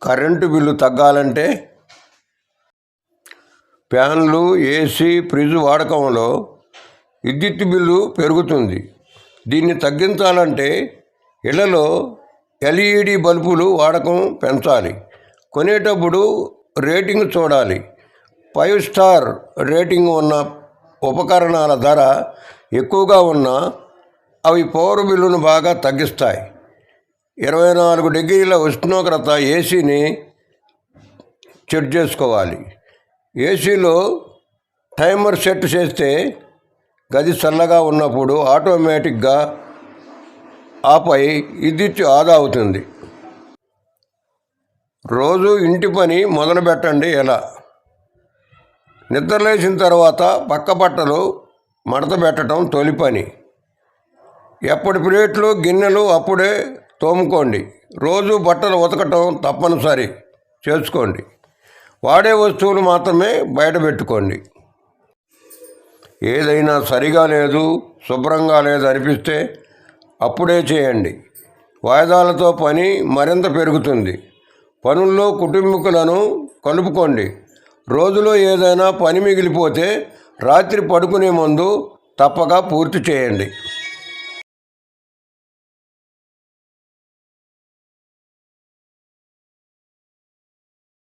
Current bill తగ్గాలంటే ఫ్యాన్లు, AC, fridge వాడకంలో విద్యుత్ బిల్లు పెరుగుతుంది. దీన్ని తగ్గించాలంటే ఇళ్లలో ఎల్ఈడి బల్బులు వాడకం పెంచాలి. కొనేటప్పుడు రేటింగ్ చూడాలి. 5 స్టార్ రేటింగ్ ఉన్న ఉపకరణాల ధర ఎక్కువగా ఉన్నా అవి పవర్ బిల్లును బాగా తగ్గిస్తాయి. 24 డిగ్రీల ఉష్ణోగ్రత ఏసీని సెట్ చేసుకోవాలి. ఏసీలో టైమర్ సెట్ చేస్తే గది చల్లగా ఉన్నప్పుడు ఆటోమేటిక్గా ఆపై విద్యుత్ ఆదా అవుతుంది. రోజు ఇంటి పని మొదలు పెట్టండి. ఎలా? నిద్రలేచిన తర్వాత పక్క బట్టలు మడత పెట్టడం తొలి పని. ఎప్పటి ప్లేట్లు, గిన్నెలు అప్పుడే తోముకోండి. రోజు బట్టలు ఉతకటం తప్పనిసరి చేసుకోండి. వాడే వస్తువులు మాత్రమే బయట పెట్టుకోండి. ఏదైనా సరిగా లేదు, శుభ్రంగా లేదు అనిపిస్తే అప్పుడే చేయండి. వాయిదాలతో పని మరింత పెరుగుతుంది. పనుల్లో కుటుంబీకులను కలుపుకోండి. రోజులో ఏదైనా పని మిగిలిపోతే రాత్రి పడుకునే ముందు తప్పక పూర్తి చేయండి.